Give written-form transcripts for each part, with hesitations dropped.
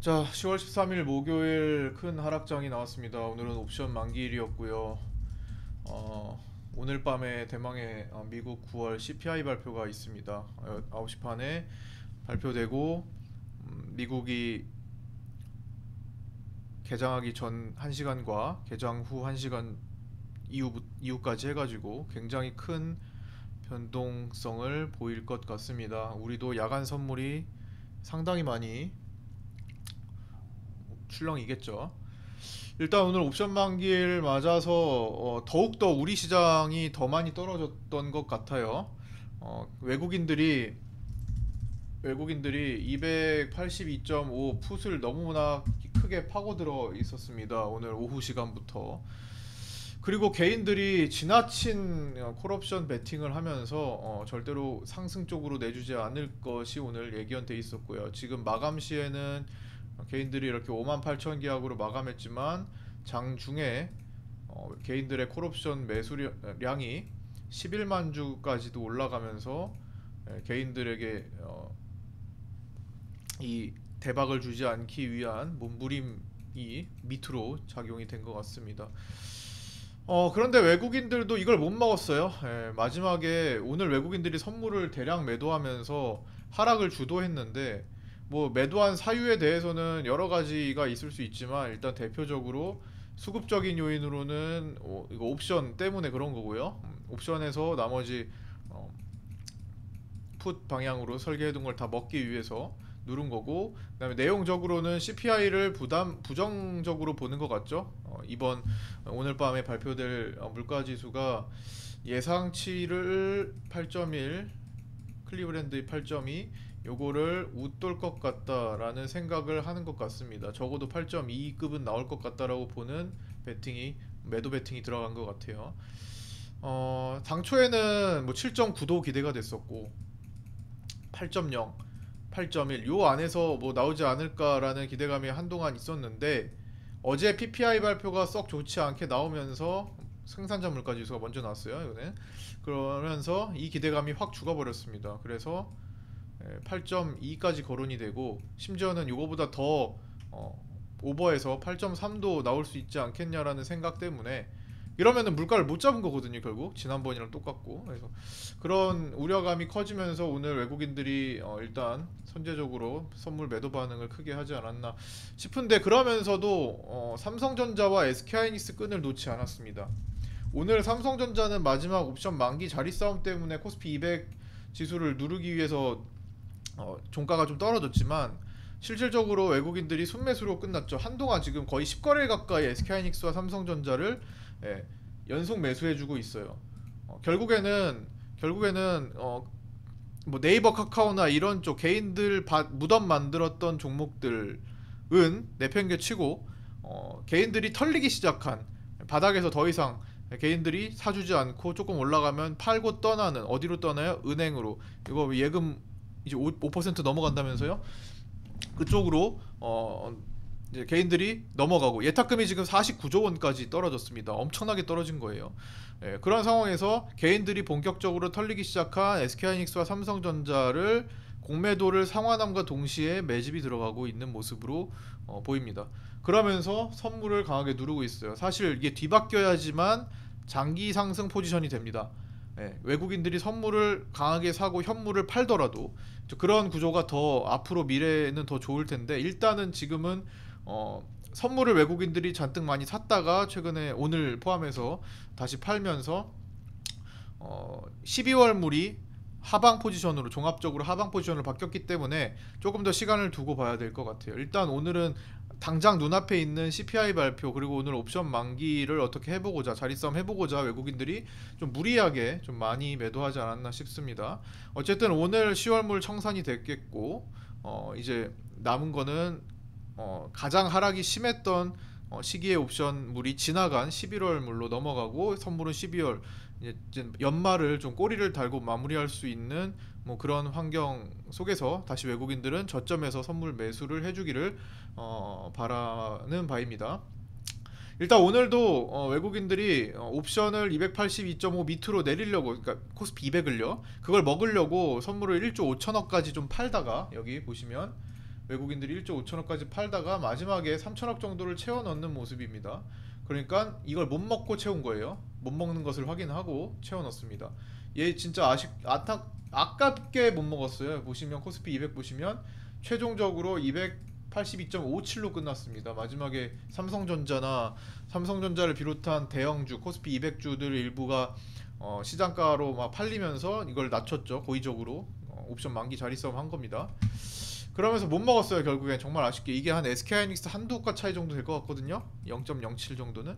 자, 10월 13일 목요일 큰 하락장이 나왔습니다. 오늘은 옵션 만기일이었고요. 오늘 밤에 대망의 미국 9월 CPI 발표가 있습니다. 9시 반에 발표되고 미국이 개장하기 전 1시간과 개장 후 1시간 이후까지 해가지고 굉장히 큰 변동성을 보일 것 같습니다. 우리도 야간 선물이 상당히 많이 출렁이겠죠. 일단 오늘 옵션 만기를 맞아서 더욱더 우리 시장이 더 많이 떨어졌던 것 같아요. 외국인들이 282.5 풋을 너무나 크게 파고들어 있었습니다. 오늘 오후 시간부터. 그리고 개인들이 지나친 콜옵션 베팅을 하면서 절대로 상승 쪽으로 내주지 않을 것이 오늘 예견돼 있었고요. 지금 마감 시에는 개인들이 이렇게 58,000 계약으로 마감했지만 장중에 개인들의 콜옵션 매수량이 11만 주까지도 올라가면서 개인들에게 이 대박을 주지 않기 위한 몸부림이 밑으로 작용이 된 것 같습니다. 그런데 외국인들도 이걸 못 먹었어요. 마지막에 오늘 외국인들이 선물을 대량 매도하면서 하락을 주도했는데 뭐 매도한 사유에 대해서는 여러 가지가 있을 수 있지만 일단 대표적으로 수급적인 요인으로는 이거 옵션 때문에 그런 거고요. 옵션에서 나머지 어, 풋 방향으로 설계해둔 걸 다 먹기 위해서 누른 거고, 그다음에 내용적으로는 CPI를 부정적으로 보는 것 같죠. 이번 오늘 밤에 발표될 물가지수가 예상치를 8.1, 클리브랜드의 8.2, 요거를 웃돌 것 같다라는 생각을 하는 것 같습니다. 적어도 8.2급은 나올 것 같다라고 보는 매도 베팅이 들어간 것 같아요. 당초에는 뭐 7.9도 기대가 됐었고 8.0, 8.1 요 안에서 뭐 나오지 않을까라는 기대감이 한동안 있었는데 어제 PPI 발표가 썩 좋지 않게 나오면서 생산자 물가지수가 먼저 나왔어요. 이거는 그러면서 이 기대감이 확 죽어버렸습니다. 그래서 8.2까지 거론이 되고 심지어는 이거보다 더 오버해서 8.3도 나올 수 있지 않겠냐라는 생각 때문에, 이러면은 물가를 못 잡은 거거든요. 결국 지난번이랑 똑같고. 그래서 그런 우려감이 커지면서 오늘 외국인들이 일단 선제적으로 선물 매도 반응을 크게 하지 않았나 싶은데, 그러면서도 삼성전자와 SK하이닉스 끈을 놓지 않았습니다. 오늘 삼성전자는 마지막 옵션 만기 자리 싸움 때문에 코스피 200 지수를 누르기 위해서 종가가 좀 떨어졌지만 실질적으로 외국인들이 순매수로 끝났죠. 한동안 지금 거의 10거래 가까이 SK하이닉스와 삼성전자를 연속 매수해주고 있어요. 결국에는 뭐 네이버, 카카오나 이런 쪽 개인들 무덤 만들었던 종목들은 내팽개치고 개인들이 털리기 시작한 바닥에서 더 이상 개인들이 사주지 않고 조금 올라가면 팔고 떠나는, 어디로 떠나요? 은행으로. 이거 예금 이제 5% 넘어간다면서요? 그쪽으로 이제 개인들이 넘어가고 예탁금이 지금 49조 원까지 떨어졌습니다. 엄청나게 떨어진 거예요. 그런 상황에서 개인들이 본격적으로 털리기 시작한 SK하이닉스와 삼성전자를 공매도를 상환함과 동시에 매집이 들어가고 있는 모습으로 보입니다. 그러면서 선물을 강하게 누르고 있어요. 사실 이게 뒤바뀌어야지만 장기 상승 포지션이 됩니다. 외국인들이 선물을 강하게 사고 현물을 팔더라도 그런 구조가 더 앞으로 미래에는 더 좋을 텐데, 일단은 지금은 선물을 외국인들이 잔뜩 많이 샀다가 최근에 오늘 포함해서 다시 팔면서 12월 물이 하방 포지션으로, 종합적으로 하방 포지션으로 바뀌었기 때문에 조금 더 시간을 두고 봐야 될 것 같아요. 일단 오늘은 당장 눈앞에 있는 CPI 발표, 그리고 오늘 옵션 만기를 어떻게 해보고자, 자리싸움 해보고자 외국인들이 좀 무리하게 좀 많이 매도하지 않았나 싶습니다. 어쨌든 오늘 10월물 청산이 됐겠고 이제 남은 거는 가장 하락이 심했던 시기의 옵션물이 지나간 11월물로 넘어가고, 선물은 12월 이제 연말을 좀 꼬리를 달고 마무리할 수 있는 뭐 그런 환경 속에서 다시 외국인들은 저점에서 선물 매수를 해주기를 바라는 바입니다. 일단 오늘도 외국인들이 옵션을 282.5 밑으로 내리려고, 그러니까 코스피 200을요, 그걸 먹으려고 선물을 1조 5천억까지 좀 팔다가 여기 보시면 외국인들이 1조 5천억까지 팔다가 마지막에 3천억 정도를 채워 넣는 모습입니다. 그러니까 이걸 못 먹고 채운 거예요. 못 먹는 것을 확인하고 채워 넣습니다. 얘 진짜 아깝게 못 먹었어요. 보시면 코스피 200 보시면 최종적으로 282.57로 끝났습니다. 마지막에 삼성전자를 비롯한 대형주 코스피 200주들 일부가 시장가로 막 팔리면서 이걸 낮췄죠. 고의적으로 옵션 만기 자리 싸움 한 겁니다. 그러면서 못 먹었어요. 결국엔 정말 아쉽게 이게 한 SK하이닉스 한두 가 차이 정도 될 것 같거든요. 0.07 정도는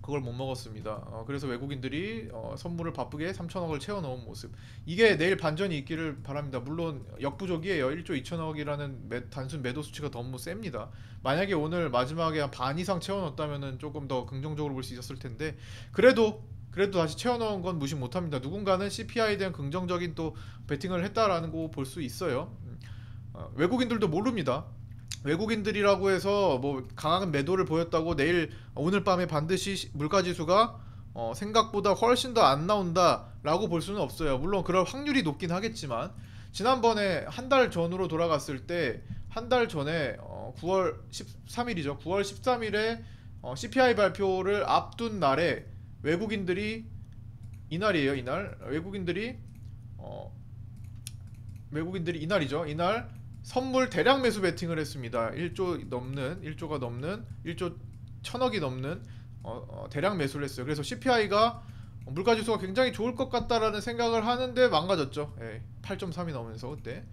그걸 못 먹었습니다. 그래서 외국인들이 선물을 바쁘게 3천억을 채워 넣은 모습. 이게 내일 반전이 있기를 바랍니다. 물론 역부족이에요. 1조 2천억이라는 단순 매도 수치가 너무 셉니다. 만약에 오늘 마지막에 한 반 이상 채워 넣었다면은 조금 더 긍정적으로 볼 수 있었을 텐데 그래도 다시 채워 넣은 건 무시 못 합니다. 누군가는 CPI에 대한 긍정적인 또 베팅을 했다라는 거 볼 수 있어요. 외국인들도 모릅니다. 외국인들이라고 해서 뭐 강한 매도를 보였다고 오늘 밤에 반드시 물가지수가 생각보다 훨씬 더 안 나온다라고 볼 수는 없어요. 물론 그럴 확률이 높긴 하겠지만 지난번에 한 달 전으로 돌아갔을 때 한 달 전에 9월 13일이죠. 9월 13일에 CPI 발표를 앞둔 날에 외국인들이 이날이에요. 이날 외국인들이 이날이죠. 이날 선물 대량 매수 베팅을 했습니다. 1조가 넘는 1조 1000억이 넘는 대량 매수를 했어요. 그래서 CPI가 물가지수가 굉장히 좋을 것 같다라는 생각을 하는데 망가졌죠. 8.3이 나오면서 그때.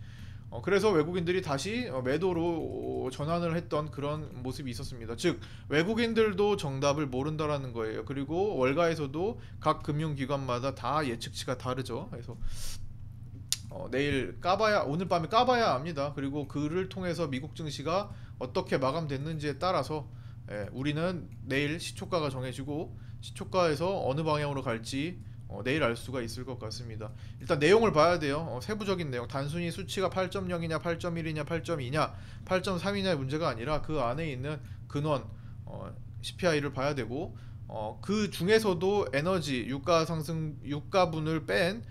그래서 외국인들이 다시 매도로 전환을 했던 그런 모습이 있었습니다. 즉 외국인들도 정답을 모른다라는 거예요. 그리고 월가에서도 각 금융기관마다 다 예측치가 다르죠. 그래서 오늘 밤에 까봐야 압니다. 그리고 그를 통해서 미국 증시가 어떻게 마감됐는지에 따라서 우리는 내일 시초가가 정해지고 시초가에서 어느 방향으로 갈지 내일 알 수가 있을 것 같습니다. 일단 내용을 봐야 돼요. 세부적인 내용. 단순히 수치가 8.0이냐 8.1이냐 8.2냐 8.3이냐의 문제가 아니라 그 안에 있는 근원 CPI를 봐야 되고 그 중에서도 에너지 유가 상승 유가분을 뺀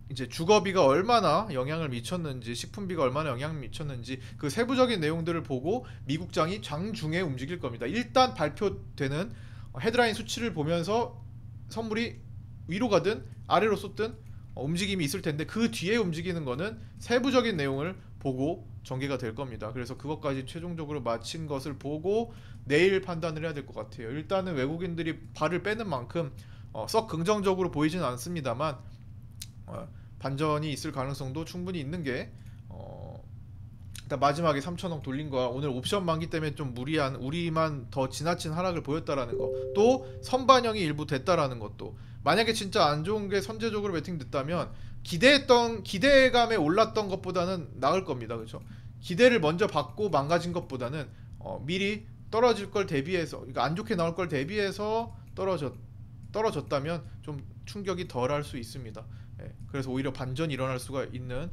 이제 주거비가 얼마나 영향을 미쳤는지, 식품비가 얼마나 영향을 미쳤는지 그 세부적인 내용들을 보고 미국장이 장중에 움직일 겁니다. 일단 발표되는 헤드라인 수치를 보면서 선물이 위로 가든 아래로 쏟든 움직임이 있을 텐데 그 뒤에 움직이는 거는 세부적인 내용을 보고 전개가 될 겁니다. 그래서 그것까지 최종적으로 마친 것을 보고 내일 판단을 해야 될 것 같아요. 일단은 외국인들이 발을 빼는 만큼 썩 긍정적으로 보이지는 않습니다만 반전이 있을 가능성도 충분히 있는 게 일단 마지막에 3천억 돌린 거와 오늘 옵션 만기 때문에 좀 무리한 우리만 더 지나친 하락을 보였다라는 거, 또 선반영이 일부 됐다라는 것도 만약에 진짜 안 좋은 게 선제적으로 베팅됐다면 기대감에 올랐던 것보다는 나을 겁니다. 그렇죠? 기대를 먼저 받고 망가진 것보다는 미리 떨어질 걸 대비해서 그러니까 안 좋게 나올 걸 대비해서 떨어졌다면 좀 충격이 덜할 수 있습니다. 그래서 오히려 반전이 일어날 수가 있는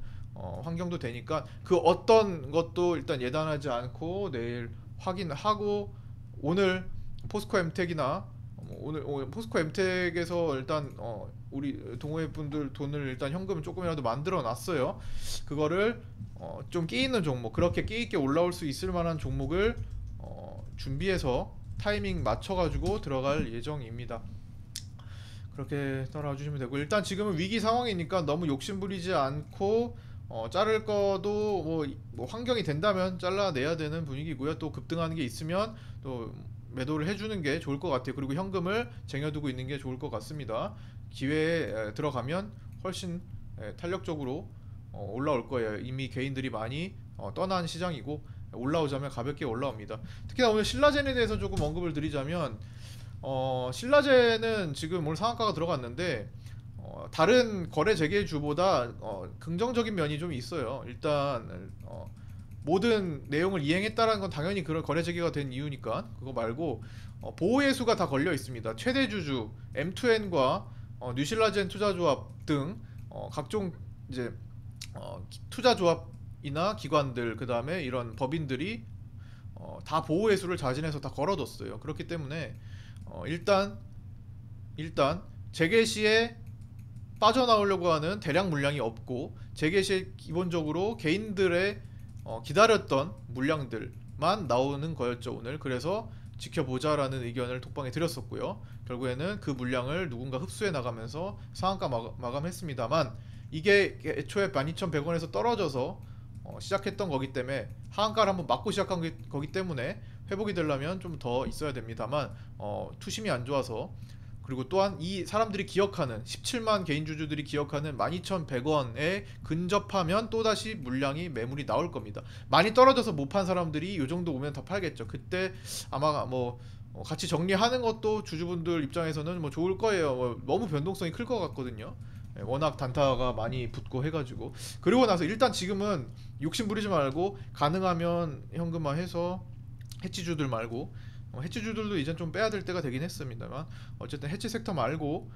환경도 되니까 그 어떤 것도 일단 예단하지 않고 내일 확인하고 오늘 포스코 엠텍이나 오늘 포스코 엠텍에서 일단 우리 동호회 분들 돈을 일단 현금 조금이라도 만들어 놨어요. 그거를 좀 끼 있는 종목, 그렇게 끼 있게 올라올 수 있을 만한 종목을 준비해서 타이밍 맞춰가지고 들어갈 예정입니다. 그렇게 따라와 주시면 되고 일단 지금은 위기 상황이니까 너무 욕심부리지 않고 자를 거도 뭐 환경이 된다면 잘라내야 되는 분위기고요. 또 급등하는 게 있으면 또 매도를 해주는 게 좋을 것 같아요. 그리고 현금을 쟁여두고 있는 게 좋을 것 같습니다. 기회에 들어가면 훨씬 탄력적으로 올라올 거예요. 이미 개인들이 많이 떠난 시장이고 올라오자면 가볍게 올라옵니다. 특히나 오늘 신라젠에 대해서 조금 언급을 드리자면 신라젠은 지금 오늘 상한가가 들어갔는데 다른 거래 재개주보다 긍정적인 면이 좀 있어요. 일단 모든 내용을 이행했다라는 건 당연히 그런 거래 재개가 된 이유니까 그거 말고 보호예수가 다 걸려 있습니다. 최대 주주 M2N과 뉴신라젠 투자조합 등 각종 이제 투자조합이나 기관들 그 다음에 이런 법인들이 다 보호예수를 자진해서 다 걸어뒀어요. 그렇기 때문에 일단 재개 시에 빠져나오려고 하는 대량 물량이 없고 재개시에 기본적으로 개인들의 기다렸던 물량들만 나오는 거였죠 오늘. 그래서 지켜보자라는 의견을 톡방에 드렸었고요. 결국에는 그 물량을 누군가 흡수해 나가면서 상한가 마감했습니다만, 이게 애초에 12,100원에서 떨어져서 시작했던 거기 때문에 하한가를 한번 맞고 시작한 거기 때문에 회복이 되려면 좀 더 있어야 됩니다만, 투심이 안 좋아서, 그리고 또한 이 사람들이 기억하는 17만 개인 주주들이 기억하는 12,100원에 근접하면 또다시 물량이 매물이 나올 겁니다. 많이 떨어져서 못 판 사람들이 이 정도 오면 더 팔겠죠. 그때 아마 뭐 같이 정리하는 것도 주주분들 입장에서는 뭐 좋을 거예요. 너무 변동성이 클 것 같거든요. 워낙 단타가 많이 붙고 해가지고. 그리고 나서 일단 지금은 욕심 부리지 말고 가능하면 현금화해서, 해치주들 말고, 해치주들도 이젠 좀 빼야 될 때가 되긴 했습니다만, 어쨌든 해치 섹터 말고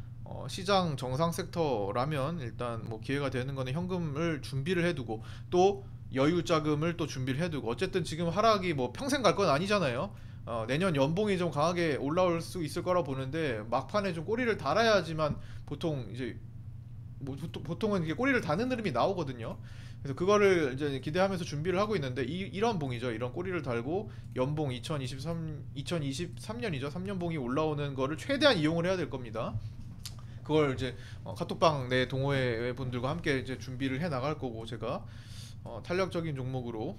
시장 정상 섹터라면 일단 뭐 기회가 되는 거는 현금을 준비를 해두고, 또 여유 자금을 또 준비를 해두고. 어쨌든 지금 하락이 뭐 평생 갈 건 아니잖아요. 내년 연봉이 좀 강하게 올라올 수 있을 거라 보는데, 막판에 좀 꼬리를 달아야지만 보통 이제 뭐 보통은 이게 꼬리를 다는 흐름이 나오거든요. 그래서 그거를 이제 기대하면서 준비를 하고 있는데, 이런 봉이죠. 이런 꼬리를 달고 연봉 2023년이죠. 3년봉이 올라오는 거를 최대한 이용을 해야 될 겁니다. 그걸 이제 카톡방 내 동호회 분들과 함께 이제 준비를 해 나갈 거고, 제가 탄력적인 종목으로,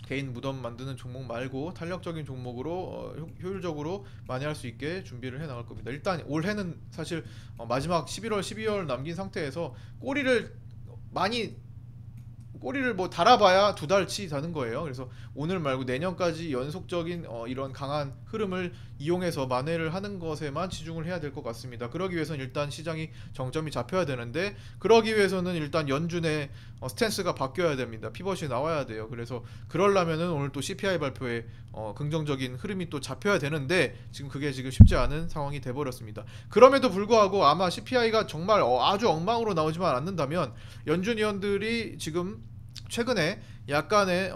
개인 무덤 만드는 종목 말고 탄력적인 종목으로 효율적으로 많이 할 수 있게 준비를 해 나갈 겁니다. 일단 올해는 사실 마지막 11월, 12월 남긴 상태에서 꼬리를 뭐 달아봐야 두 달치 다는 거예요. 그래서 오늘 말고 내년까지 연속적인 이런 강한 흐름을 이용해서 만회를 하는 것에만 치중을 해야 될 것 같습니다. 그러기 위해서는 일단 시장이 정점이 잡혀야 되는데, 그러기 위해서는 일단 연준의 스탠스가 바뀌어야 됩니다. 피벗이 나와야 돼요. 그래서 그러려면은 오늘 또 CPI 발표에 긍정적인 흐름이 또 잡혀야 되는데, 지금 그게 지금 쉽지 않은 상황이 돼버렸습니다. 그럼에도 불구하고 아마 CPI가 정말 아주 엉망으로 나오지만 않는다면, 연준 위원들이 지금 최근에 약간의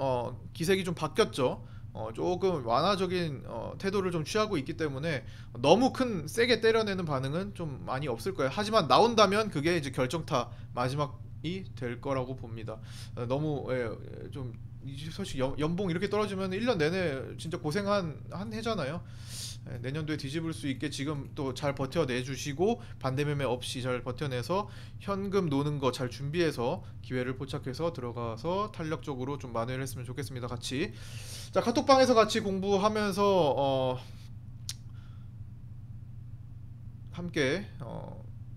기색이 좀 바뀌었죠. 조금 완화적인 태도를 좀 취하고 있기 때문에 너무 큰 세게 때려내는 반응은 좀 많이 없을 거예요. 하지만 나온다면 그게 이제 결정타 마지막이 될 거라고 봅니다. 너무 좀 사실 연봉 이렇게 떨어지면 1년 내내 진짜 고생한 한 해잖아요. 내년도에 뒤집을 수 있게 지금 또 잘 버텨내 주시고, 반대매매 없이 잘 버텨내서 현금 노는 거 잘 준비해서 기회를 포착해서 들어가서 탄력적으로 좀 만회를 했으면 좋겠습니다. 같이 자 카톡방에서 같이 공부하면서 함께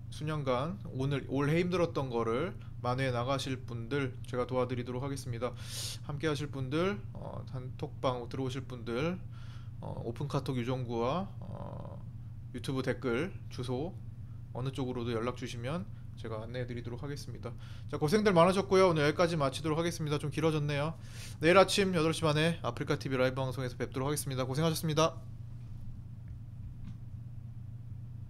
수년간 올해 힘들었던 거를 만회해 나가실 분들 제가 도와드리도록 하겠습니다. 함께 하실 분들, 단톡방 들어오실 분들, 오픈 카톡 유정구와 유튜브 댓글 주소 어느 쪽으로도 연락 주시면 제가 안내해 드리도록 하겠습니다. 자, 고생들 많으셨고요. 오늘 여기까지 마치도록 하겠습니다. 좀 길어졌네요. 내일 아침 8시 반에 아프리카TV 라이브 방송에서 뵙도록 하겠습니다. 고생하셨습니다.